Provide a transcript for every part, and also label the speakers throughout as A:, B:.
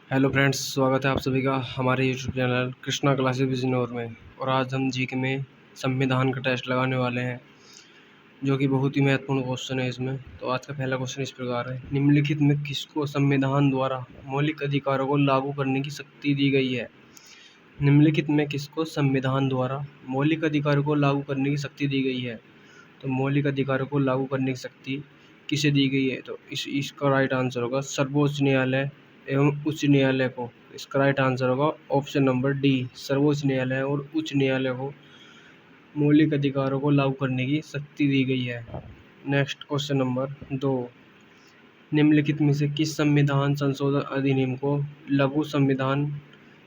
A: Hello friends, स्वागत है आप सभी का हमारे YouTube channel Krishna classes Bijnor में। और आज हम जीके में संविधान का टेस्ट लगाने वाले हैं, जो कि बहुत ही महत्वपूर्ण क्वेश्चन है इसमें। तो आज का पहला क्वेश्चन इस प्रकार है: निम्नलिखित में किसको संविधान द्वारा मौलिक अधिकारों को लागू करने की शक्ति दी गई है? निम्नलिखित में किसको संविधान द्वारा मौलिक अधिकारों को लागू करने की शक्ति दी गई है? तो मौलिक अधिकारों को लागू करने की शक्ति किसे दी गई है? तो इसका राइट आंसर होगा सर्वोच्च न्यायालय एवं उच्च न्यायालय को। इसका राइट आंसर होगा ऑप्शन नंबर डी, सर्वोच्च न्यायालय और उच्च न्यायालय को मौलिक अधिकारों को लागू करने की शक्ति दी गई है। नेक्स्ट क्वेश्चन नंबर 2: निम्नलिखित में से किस संविधान संशोधन अधिनियम को लघु संविधान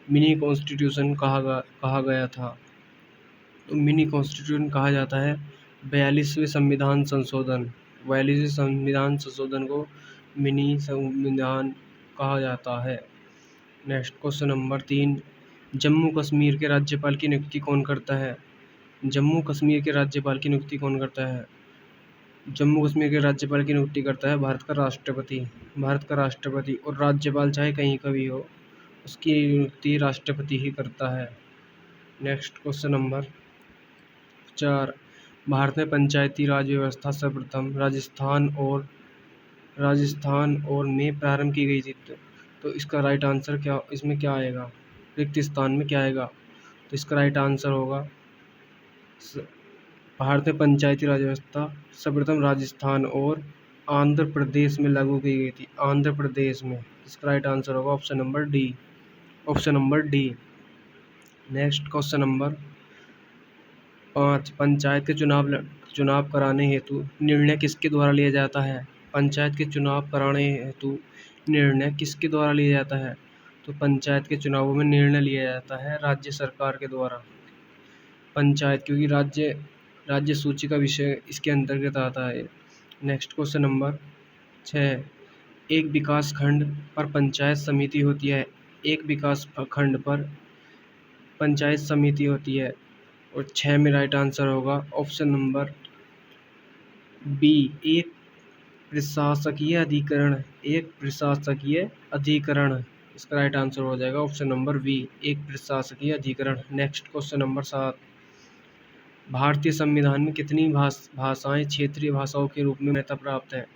A: मिनी कॉन्स्टिट्यूशन कहा गया था? तो मिनी कॉन्स्टिट्यूशन कहा जाता है 42वें संविधान संशोधन। 42वें संविधान संशोधन को मिनी संविधान कहा जाता है। Next question number 3: Jammu Kashmir के राज्यपाल की नियुक्ति कौन करता है? जम्मू कश्मीर के राज्यपाल की नियुक्ति कौन करता है? जम्मू कश्मीर के राज्यपाल की नियुक्ति करता है भारत का राष्ट्रपति। भारत का राष्ट्रपति, और राज्यपाल चाहे कहीं का भी हो, उसकी नियुक्ति राष्ट्रपति ही करता है। नेक्स्ट क्वेश्चन नंबर 4: भारत में पंचायती राज व्यवस्था सर्वप्रथम राजस्थान और में प्रारंभ की गई थी। तो इसका राइट आंसर इसमें क्या आएगा? रिक्त स्थान में क्या आएगा? तो इसका राइट आंसर होगा भारत में पंचायती राज व्यवस्था सर्वप्रथम राजस्थान और आंध्र प्रदेश में लागू की गई थी। आंध्र प्रदेश में। इसका राइट आंसर होगा option number D. Option number D. Next question number 5: panchayat के चुनाव कराने हेतु निर्णय किसके द्वारा लिया जाता है? पंचायत के चुनाव कराने हेतु निर्णय किसके द्वारा लिया जाता है? तो पंचायत के चुनावों में निर्णय लिया जाता है राज्य सरकार के द्वारा। पंचायत, क्योंकि राज्य सूची का विषय इसके अंतर्गत आता है। नेक्स्ट क्वेश्चन नंबर 6: एक विकास खंड पर पंचायत समिति होती है। एक विकास खंड पर पंचायत समिति होती है। और 6 में राइट आंसर होगा ऑप्शन नंबर बी, एक प्रशासकीय अधिकरण। एक प्रशासकीय अधिकरण। इसका राइट आंसर हो जाएगा ऑप्शन नंबर बी, एक प्रशासकीय अधिकरण। नेक्स्ट क्वेश्चन नंबर 7: भारतीय संविधान में कितनी भाषाएं क्षेत्रीय भाषाओं के रूप में मान्यता प्राप्त है?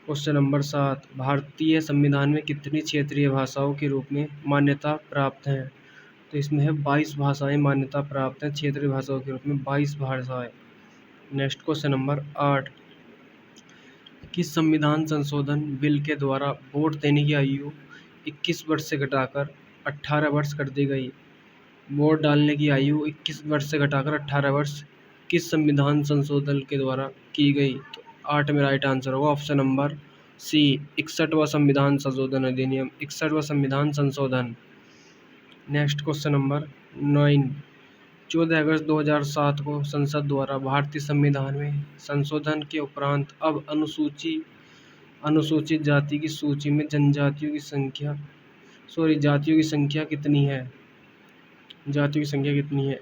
A: क्वेश्चन नंबर 7: भारतीय संविधान में कितनी क्षेत्रीय भाषाओं के रूप में मान्यता प्राप्त है? तो इसमें है 22 भाषाएं मान्यता प्राप्त हैं क्षेत्रीय भाषाओं के रूप में, 22 भाषाएं। नेक्स्ट क्वेश्चन नंबर 8: किस संविधान संशोधन बिल के द्वारा वोट देने की आयु 21 वर्ष से घटाकर 18 वर्ष कर दी गई? वोट डालने की आयु 21 वर्ष से घटाकर 18 वर्ष किस संविधान संशोधन के द्वारा की गई? तो 8 में राइट आंसर होगा ऑप्शन नंबर सी, 61वां संविधान संशोधन अधिनियम, 61वां संविधान संशोधन। नेक्स्ट क्वेश्चन नंबर 9: 14 अगस्त 2007 को संसद द्वारा भारतीय संविधान में संशोधन के उपरांत अब अनुसूचित जाति की सूची में जातियों की संख्या कितनी है? जातियों की संख्या कितनी है?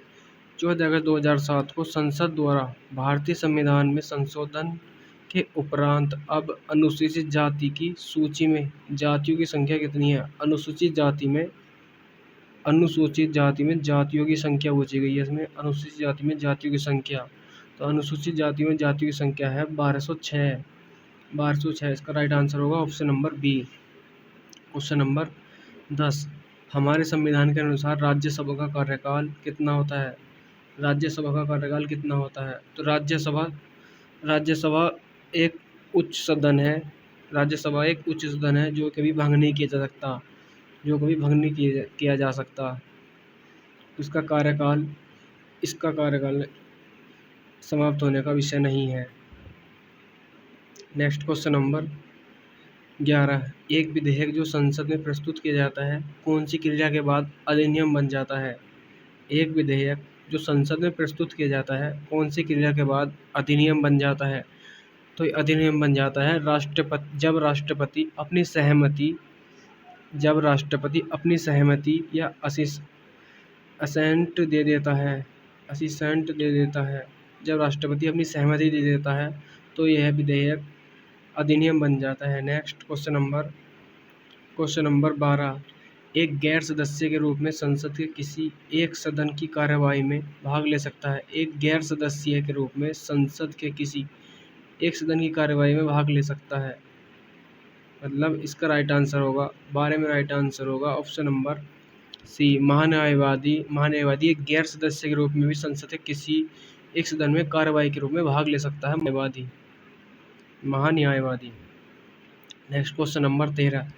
A: 14 अगस्त 2007 को संसद द्वारा भारतीय संविधान में संशोधन के उपरांत अब अनुसूचित जाति की सूची में जातियों की संख्या कितनी है? अनुसूचित जाति में जातियों की संख्या पूछी गई है इसमें। अनुसूचित जाति में जातियों की संख्या, तो अनुसूचित जाति में जातियों की संख्या है 1206। 1206 इसका राइट आंसर होगा option number B. Question number 10: हमारे संविधान के अनुसार राज्यसभा का कार्यकाल कितना होता है? राज्यसभा का कार्यकाल कितना होता है? तो राज्यसभा एक उच्च सदन है। राज्यसभा एक उच्च सदन है जो कभी भंग नहीं किया जा सकता, किया जा सकता। इसका कार्यकाल समाप्त होने का विषय नहीं है। नेक्स्ट क्वेश्चन नंबर 11: एक विधेयक जो संसद में प्रस्तुत किया जाता है कौन सी क्रिया के बाद अधिनियम बन जाता है? एक विधेयक जो संसद में प्रस्तुत किया जाता है कौन सी क्रिया के बाद अधिनियम बन जाता है? तो अधिनियम बन जाता है जब राष्ट्रपति अपनी सहमति या असेंट दे देता है। जब राष्ट्रपति अपनी सहमति दे देता है तो यह विधेयक अधिनियम बन जाता है। Next question number question number 12, एक गैर सदस्य के रूप में संसद के किसी एक सदन की कार्यवाही में भाग ले सकता है। एक गैर सदस्य के रूप में संसद के किसी एक सदन की कार्यवाही में भाग ले सकता है। मतलब इसका राइट आंसर होगा, 12 में राइट आंसर होगा ऑप्शन नंबर सी, महान्यायवादी एक गैर सदस्य के रूप में भी संसद के किसी एक सदन में कार्यवाही के रूप में भाग ले सकता है। महान्यायवादी। Next question number 13,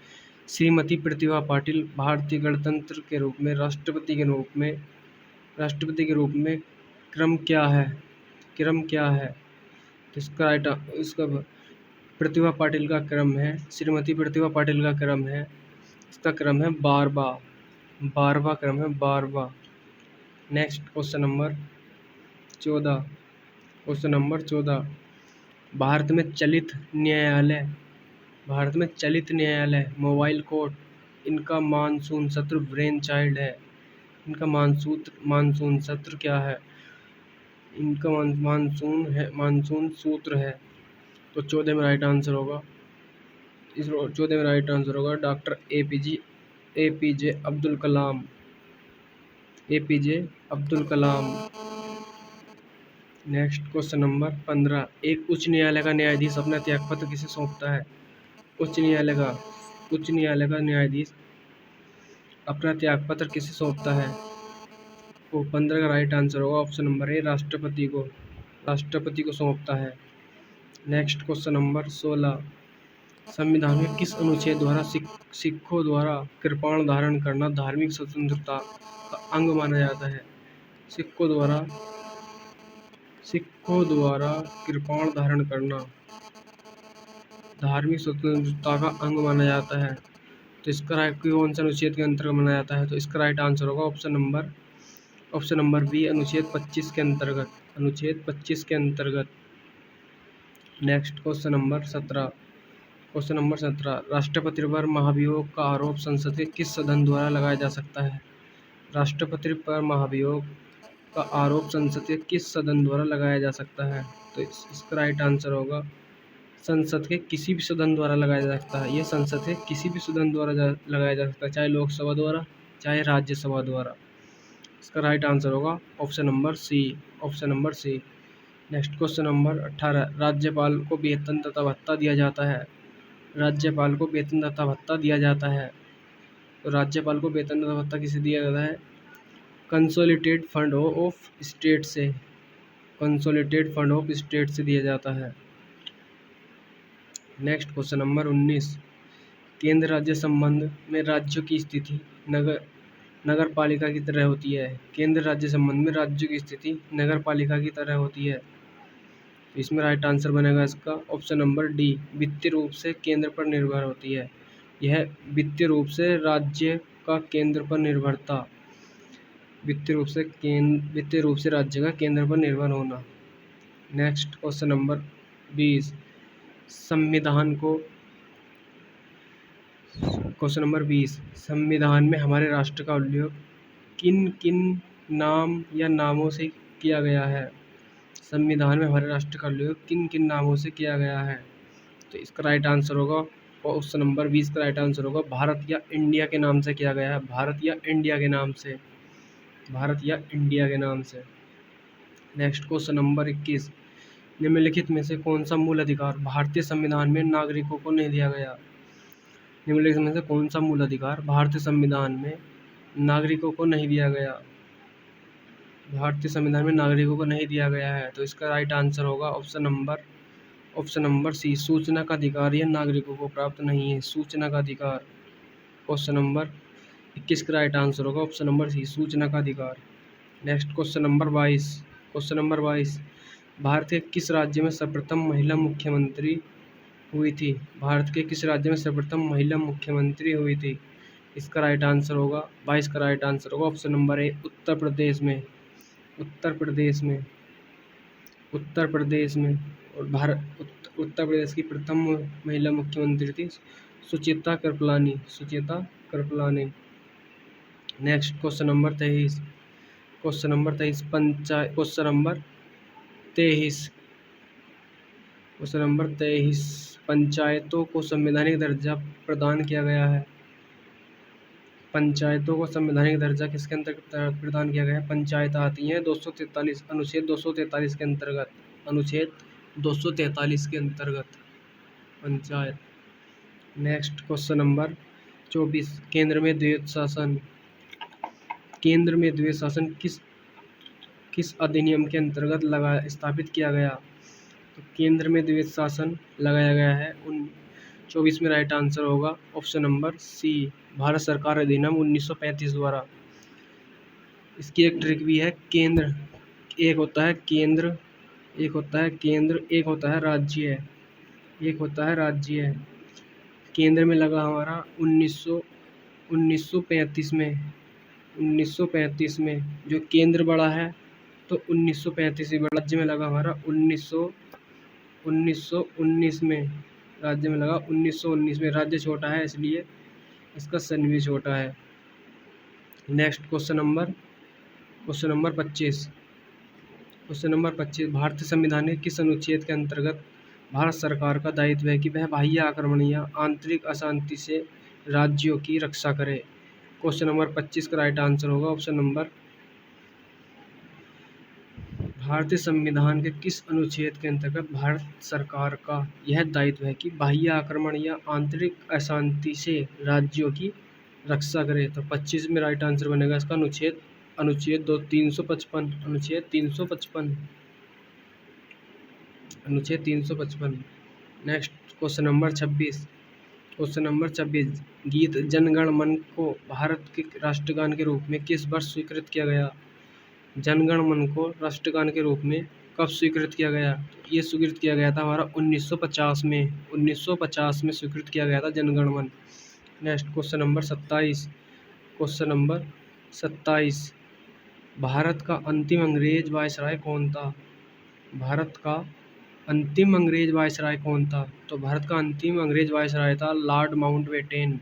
A: Shrimati Pratibha Patil भारतीय गणतंत्र के रूप में राष्ट्रपति के रूप में क्रम क्या है? तो इसका प्रतिभा पाटिल का क्रम है, श्रीमती प्रतिभा पाटिल का क्रम है, इसका क्रम है 12वां क्रम है 12वां। नेक्स्ट क्वेश्चन नंबर 14, भारत में चलित न्यायालय मोबाइल कोर्ट इनका मानसून सत्र ब्रेन चाइल्ड है। इनका मानसून सत्र क्या है? इनका मानसून सूत्र है। तो 14 में राइट आंसर होगा, doctor APJ Abdul Kalam. Next question number 15, एक उच्च न्यायालय का न्यायाधीश अपना त्यागपत्र किसे सौंपता है? उच्च न्यायालय का न्यायाधीश अपना त्यागपत्र किसे सौंपता है? वो 15 का राइट आंसर होगा ऑप्शन नंबर ए, राष्ट्रपति को सौंपता है। नेक्स्ट क्वेश्चन नंबर 16, संविधान में किस अनुच्छेद द्वारा सिखों द्वारा कृपाण धारण करना धार्मिक स्वतंत्रता का अंग माना जाता है? सिखों द्वारा कृपाण धारण करना धार्मिक स्वतंत्रता का अंग माना जाता है। तो इसका कौन सा अनुच्छेद के अंतर्गत माना जाता है? तो इसका राइट आंसर होगा ऑप्शन नंबर बी, अनुच्छेद 25 के अंतर्गत। नेक्स्ट क्वेश्चन नंबर 17, राष्ट्रपति पर महाभियोग का आरोप संसद के किस सदन द्वारा लगाया जा सकता है? राष्ट्रपति पर महाभियोग का आरोप संसद के किस सदन द्वारा लगाया जा सकता है? तो इसका राइट आंसर होगा संसद के किसी भी सदन द्वारा लगाया जा सकता है। यह संसद के किसी भी सदन द्वारा लगाया जा सकता है, चाहे लोकसभा द्वारा चाहे राज्यसभा द्वारा। इसका राइट आंसर होगा option number C. Next question number 18, राज्यपाल को वेतन तथा भत्ता दिया जाता है। तो राज्यपाल को वेतन तथा भत्ता किसे दिया जाता है? कंसोलिडेटेड फंड ऑफ स्टेट से दिया जाता है। नेक्स्ट क्वेश्चन नंबर 19, केंद्र राज्य संबंध में राज्यों की स्थिति नगर पालिका की तरह होती है। केंद्र राज्य संबंध में राज्यों की स्थिति नगर पालिका की तरह होती है। तो इसमें राइट आंसर बनेगा इसका ऑप्शन नंबर डी, वित्तीय रूप से केंद्र पर निर्भर होती है। यह वित्तीय रूप से राज्य का केंद्र पर निर्भरता, वित्तीय रूप से राज्य का केंद्र पर निर्भर होना। नेक्स्ट क्वेश्चन नंबर 20, संविधान में हमारे राष्ट्र का उल्लेख किन नाम या नामों से किया गया है? संविधान में हमारे राष्ट्र का उल्लेख किन नामों से किया गया है? तो इसका राइट आंसर होगा ऑप्शन नंबर 20 का राइट आंसर होगा भारत या इंडिया के नाम से किया गया है। भारत या इंडिया के नाम से। नेक्स्ट क्वेश्चन नंबर 21, निम्नलिखित में से कौन सा मूल अधिकार भारतीय संविधान में नागरिकों को नहीं दिया गया? निम्नलिखित में से कौन सा मूल अधिकार भारतीय संविधान में नागरिकों को नहीं दिया है? तो इसका राइट आंसर होगा ऑप्शन नंबर सी, सूचना का अधिकार यह नागरिकों को प्राप्त नहीं है। सूचना का अधिकार। क्वेश्चन नंबर 21 का राइट आंसर होगा ऑप्शन नंबर सी, सूचना का अधिकार। नेक्स्ट क्वेश्चन नंबर 22, भारत के किस राज्य में सर्वप्रथम महिला मुख्यमंत्री हुई थी? इसका राइट आंसर होगा 22 का राइट आंसर होगा option number A, Uttar Pradesh में। और उत्तर प्रदेश की प्रथम महिला मुख्यमंत्री थी Sucheta Kripalani. Next question number 23, पंचायतों को संवैधानिक दर्जा प्रदान किया गया है। पंचायतों को संवैधानिक दर्जा किसके अंतर्गत प्रदान किया गया है? पंचायत आती हैं 243 अनुच्छेद 243 के अंतर्गत, अनुच्छेद 243 के अंतर्गत पंचायत। नेक्स्ट क्वेश्चन नंबर 24, केंद्र में द्वैध शासन। केंद्र में द्वैध शासन किस अधिनियम के अंतर्गत स्थापित किया गया? तो केंद्र में द्वैध शासन लगाया गया है 24 में राइट आंसर होगा ऑप्शन नंबर सी, भारत सरकार अधिनियम 1935 द्वारा। इसकी एक ट्रिक भी है, केंद्र एक होता है केंद्र, एक होता है केंद्र, एक होता है राज्य, एक होता है राज्य। केंद्र में लगा हमारा 1935 में जो केंद्र बड़ा है तो 1935 में, राज्य में लगा हमारा 1919 में, राज्य में लगा 1919 में, राज्य छोटा है इसलिए इसका सन भी छोटा है। Next question number 25, question number 25, भारतीय संविधान के किस अनुच्छेद के अंतर्गत भारत सरकार का दायित्व है कि वह बाह्य आक्रमण या आंतरिक अशांति से राज्यों की रक्षा करे? क्वेश्चन नंबर 25 का राइट आंसर होगा ऑप्शन नंबर, भारतीय संविधान के किस अनुच्छेद के अंतर्गत भारत सरकार का यह दायित्व है कि बाह्य आक्रमण या आंतरिक अशांति से राज्यों की रक्षा करे? तो 25 में राइट आंसर बनेगा इसका अनुच्छेद 355, अनुच्छेद 355। Next question number 26, question number 26, गीत जन गण मन को भारत के राष्ट्रगान के रूप में किस वर्ष स्वीकृत किया गया? जनगण मन को राष्ट्रगान के रूप में कब स्वीकृत किया गया? ये स्वीकृत किया गया था हमारा 1950 में, 1950 में स्वीकृत किया गया था जनगण मन। Next question number 27, question number 27, Bharat का अंतिम अंग्रेज वायसराय कौन था? भारत का अंतिम अंग्रेज वायसराय कौन था? तो भारत का अंतिम अंग्रेज वायसराय था Lord Mountbatten,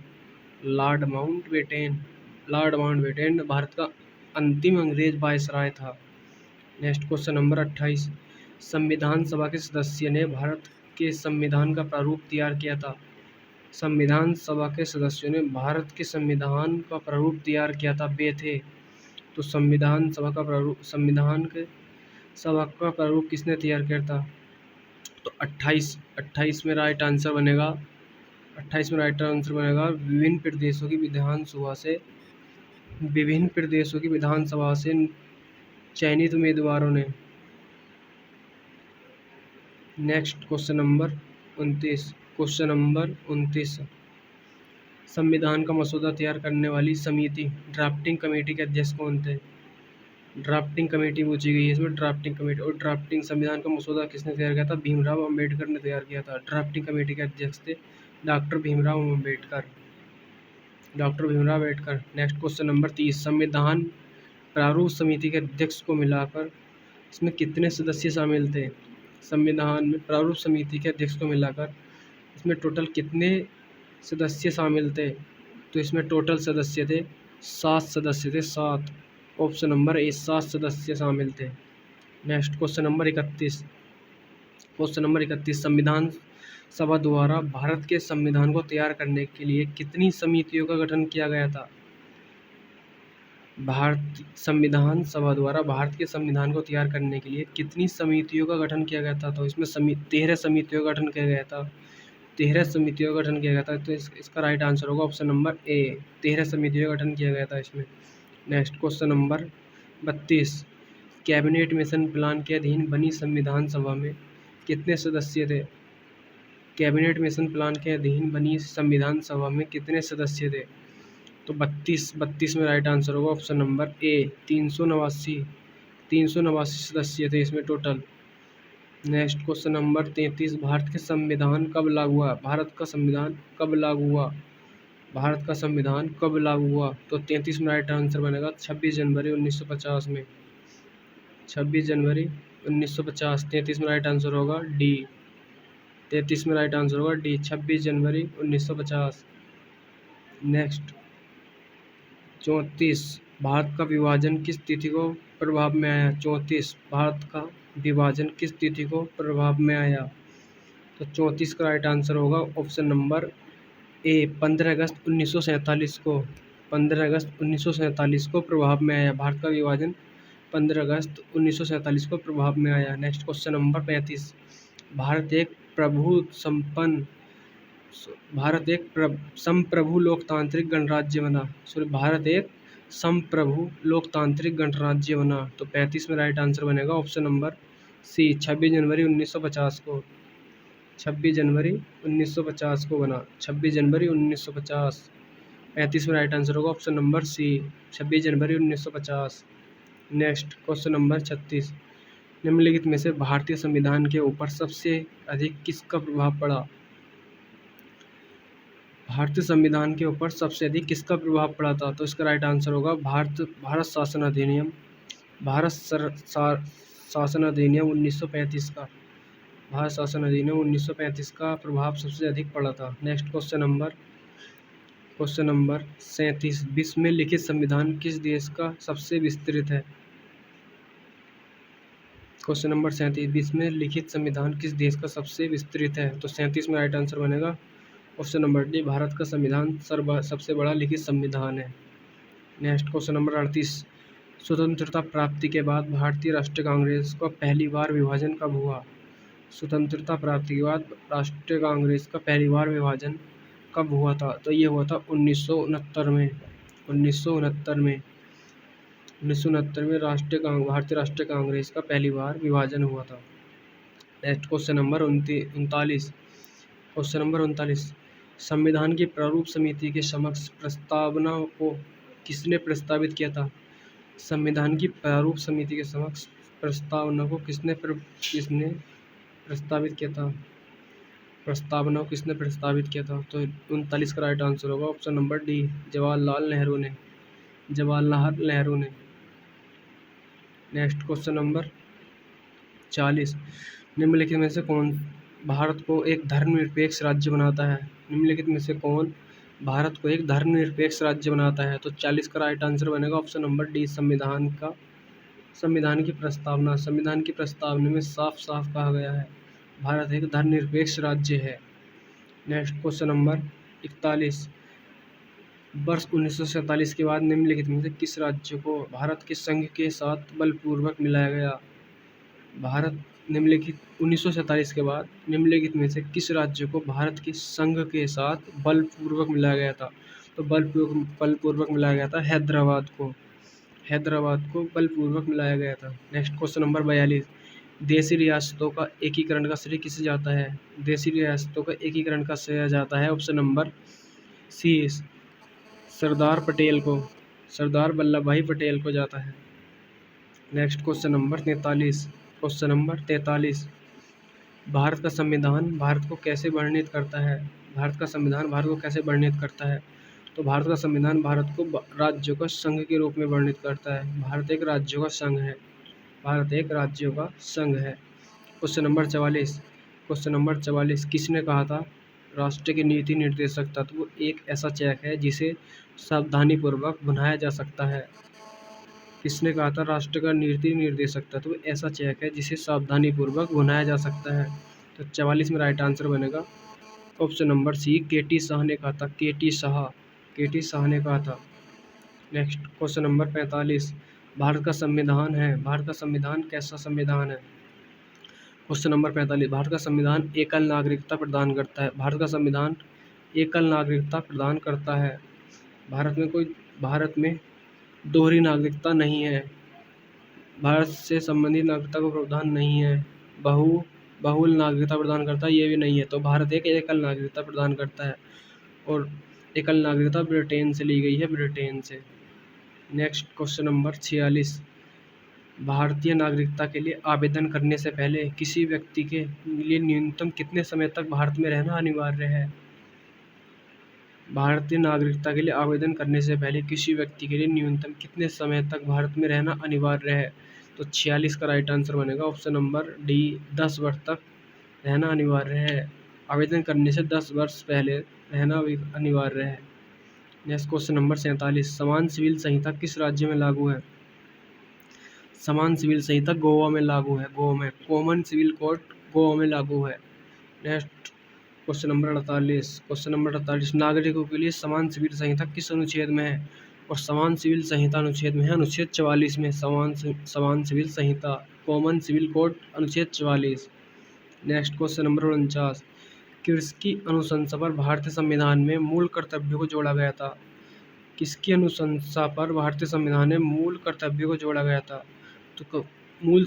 A: Lord Mountbatten, Lord Mountbatten Bharat का अंतिम अंग्रेज वायसराय था। नेक्स्ट क्वेश्चन नंबर 28, संविधान सभा के सदस्य ने भारत के संविधान का प्रारूप तैयार किया था? संविधान सभा के सदस्यों ने भारत के संविधान का प्रारूप तैयार किया था, वे थे। तो संविधान सभा का प्रारूप किसने तैयार किया था? तो 28 में राइट आंसर बनेगा, 28 में राइट आंसर बनेगा विभिन्न प्रदेशों की विधानसभा से चयनित उम्मीदवारों ने। नेक्स्ट क्वेश्चन नंबर 29, संविधान का मसौदा तैयार करने वाली समिति ड्राफ्टिंग कमेटी के अध्यक्ष कौन थे? ड्राफ्टिंग कमेटी पूछी गई है इसमें, ड्राफ्टिंग कमेटी। और ड्राफ्टिंग संविधान का मसौदा किसने तैयार किया था? भीमराव अंबेडकर ने तैयार किया था। ड्राफ्टिंग कमेटी के अध्यक्ष थे doctor Bhimrao Ambedkar. Next question number 30, संविधान प्रारूप समिति के अध्यक्ष को मिलाकर इसमें कितने सदस्य शामिल थे? संविधान में प्रारूप समिति के अध्यक्ष को मिलाकर इसमें टोटल कितने सदस्य शामिल थे? तो इसमें टोटल सदस्य थे 7 सदस्य थे, 7। ऑप्शन नंबर ए 7 सदस्य शामिल थे। नेक्स्ट क्वेश्चन नंबर 31, संविधान सभा द्वारा भारत के संविधान को तैयार करने के लिए कितनी समितियों का गठन किया गया था? संविधान सभा द्वारा भारत के संविधान को तैयार करने के लिए कितनी समितियों का गठन किया गया था? तो इसमें 13 समितियों का गठन किया गया था, 13 समितियों का गठन किया गया था। तो इसका राइट आंसर होगा ऑप्शन नंबर ए, 13 समितियों का गठन किया गया था इसमें। Next question number 32, cabinet mission plan के अधीन बनी संविधान सभा में कितने सदस्य थे? कैबिनेट मिशन प्लान के अधीन बनी संविधान सभा में कितने सदस्य थे? तो 32 में राइट आंसर होगा ऑप्शन नंबर ए, 389 सदस्य थे इसमें total. Next question number 33, Bharat का संविधान कब लागू हुआ? भारत का संविधान कब लागू हुआ? तो 33 में राइट आंसर बनेगा 26 जनवरी 1950 में, 26 जनवरी 1950। 33 में राइट आंसर होगा डी, 33 में राइट आंसर होगा डी, 26 जनवरी 1950। नेक्स्ट 34, भारत का विभाजन किस तिथि को प्रभाव में आया? 34, भारत का विभाजन किस तिथि को प्रभाव में आया? तो 34 का राइट आंसर होगा ऑप्शन नंबर ए, 15 अगस्त 1947 को। 15 अगस्त 1947 को प्रभाव में आया। भारत का विभाजन 15 अगस्त 1947 को प्रभाव में आया। Next question number 35। भारत एक प्रभु संपन्न भारत एक संप्रभु लोकतांत्रिक गणराज्य बना। भारत एक संप्रभु लोकतांत्रिक गणराज्य बना। तो 35 में राइट आंसर बनेगा ऑप्शन नंबर सी, 26 जनवरी 1950 को। 26 जनवरी 1950 को बना। 26 जनवरी 1950। 35 में राइट आंसर होगा ऑप्शन नंबर सी, 26 जनवरी 1950। Next question number 36। निम्नलिखित में से भारतीय संविधान के ऊपर सबसे अधिक किसका प्रभाव पड़ा? भारतीय संविधान के ऊपर सबसे अधिक किसका प्रभाव पड़ा था? तो इसका राइट आंसर होगा भारत शासन अधिनियम। शासन अधिनियम 1935 का। भारत शासन अधिनियम 1935 का प्रभाव सबसे अधिक पड़ा था। Next question number 37। विश्व में लिखित संविधान किस देश का सबसे विस्तृत है? Question number 37। विश्व में लिखित संविधान किस देश का सबसे विस्तृत है? तो 37 में राइट आंसर बनेगा ऑप्शन नंबर डी, भारत का संविधान सबसे बड़ा लिखित संविधान है। Next question number 38। स्वतंत्रता प्राप्ति के बाद भारतीय राष्ट्रीय कांग्रेस का पहली बार विभाजन कब हुआ? स्वतंत्रता प्राप्ति के बाद राष्ट्रीय कांग्रेस का पहली बार विभाजन कब हुआ था? तो ये हुआ था 1969 में। 1969 में भारतीय राष्ट्रीय कांग्रेस का पहली बार विभाजन हुआ था। Next question number 39। Question number 39। संविधान की प्रारूप समिति के समक्ष प्रस्तावना को किसने प्रस्तावित किया था? संविधान की प्रारूप समिति के समक्ष प्रस्तावना को किसने प्रस्तावित किया था? प्रस्तावना को किसने प्रस्तावित किया था? तो 39 का राइट आंसर होगा option number D, Jawaharlal Nehru ने। Next question number 40। निम्नलिखित में से कौन भारत को एक धर्मनिरपेक्ष राज्य बनाता है? निम्नलिखित में से कौन भारत को एक धर्मनिरपेक्ष राज्य बनाता है? तो 40 का राइट आंसर बनेगा ऑप्शन नंबर डी, संविधान की प्रस्तावना। संविधान की प्रस्तावना में साफ साफ कहा गया है भारत एक धर्मनिरपेक्ष राज्य है। Next question number 41। वर्ष 1947 के बाद निम्नलिखित में से किस राज्य को भारत के संघ के साथ बलपूर्वक मिलाया गया? 1947 के बाद निम्नलिखित में से किस राज्य को भारत के संघ के साथ बलपूर्वक मिलाया गया था? तो बलपूर्वक मिलाया गया था हैदराबाद को बलपूर्वक मिलाया गया था। Next question number 42। देशी रियासतों का एकीकरण का श्रेय किसे जाता है? देशी रियासतों का एकीकरण का श्रेय जाता है ऑप्शन नंबर सी, सरदार वल्लभ भाई पटेल को जाता है। Next question number 43। भारत का संविधान भारत को कैसे वर्णित करता है? तो भारत का संविधान भारत को राज्यों का संघ के रूप में वर्णित करता है। भारत एक राज्यों का संघ है। Question number 44। किसने कहा था राष्ट्र के नीति निर्देशक तत्व एक ऐसा चेक है जिसे सावधानीपूर्वक भुनाया जा सकता है? किसने कहा था राष्ट्र का नीति निर्देशक तत्व ऐसा चेक है जिसे सावधानीपूर्वक भुनाया जा सकता है? तो 44 में राइट आंसर बनेगा ऑप्शन नंबर सी, केटी शाह ने कहा था। केटी शाह ने कहा था। Next question number 45। भारत का संविधान कैसा संविधान है? Question number 45। भारत का संविधान एकल नागरिकता प्रदान करता है। भारत में दोहरी नागरिकता नहीं है। भारत से संबंधित नागरिकता का प्रावधान नहीं है। बहुल नागरिकता प्रदान करता है, ये भी नहीं है। तो भारत एक एकल नागरिकता प्रदान करता है और एकल नागरिकता ब्रिटेन से ली गई है, नेक्स्ट क्वेश्चन नंबर 46। भारतीय नागरिकता के लिए आवेदन करने से पहले किसी व्यक्ति के लिए न्यूनतम कितने समय तक भारत में रहना अनिवार्य है? भारतीय नागरिकता के लिए आवेदन करने से पहले किसी व्यक्ति के लिए न्यूनतम कितने समय तक भारत में रहना अनिवार्य है? तो 46 का राइट आंसर बनेगा ऑप्शन नंबर डी, 10 वर्ष तक रहना अनिवार्य है। आवेदन करने से 10 वर्ष पहले रहना अनिवार्य है। Next question number 47। समान सिविल संहिता किस राज्य में लागू है? समान सिविल संहिता गोवा में लागू है। कॉमन सिविल कोड गोवा में लागू है। Next question number 48। नागरिकों के लिए समान सिविल संहिता किस अनुच्छेद में है? और समान सिविल संहिता अनुच्छेद में है अनुच्छेद 44 में समान सिविल संहिता कॉमन सिविल कोड अनुच्छेद 44। नेक्स्ट क्वेश्चन नंबर 49, किसकी अनुशंसा पर भारतीय संविधान में मूल कर्तव्यों को जोड़ा गया था? किसकी अनुशंसा पर भारतीय संविधान में मूल कर्तव्यों को जोड़ा गया था? तो मूल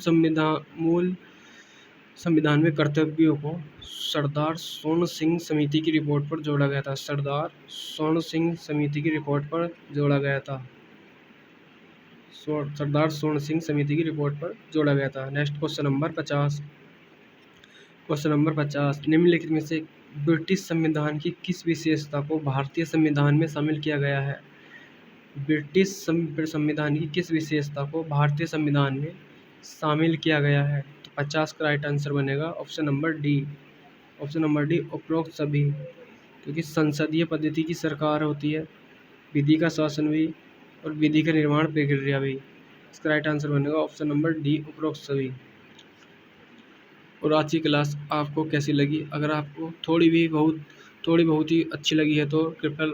A: संविधान में कर्तव्यों को सरदार स्वर्ण सिंह समिति की रिपोर्ट पर जोड़ा गया था। सरदार स्वर्ण सिंह समिति की रिपोर्ट पर जोड़ा गया था। सरदार स्वर्ण सिंह समिति की रिपोर्ट पर जोड़ा गया था। Next question number 50। Question number 50, निम्नलिखित में से ब्रिटिश संविधान की किस विशेषता को भारतीय संविधान में शामिल किया गया है? ब्रिटिश संविधान की किस विशेषता को भारतीय संविधान में शामिल किया गया है? तो 50 का राइट आंसर बनेगा option number D. Option number D, उपरोक्त सभी, क्योंकि संसदीय पद्धति की सरकार होती है, विधि का शासन भी और विधि का निर्माण प्रक्रिया भी। इसका राइट आंसर बनेगा ऑप्शन नंबर डी, उपरोक्त सभी। और आज की क्लास आपको कैसी लगी? अगर आपको थोड़ी बहुत ही अच्छी लगी है तो कृपया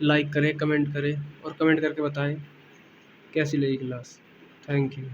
A: लाइक करें, कमेंट करें और कमेंट करके बताएं कैसी लगी क्लास। Thank you.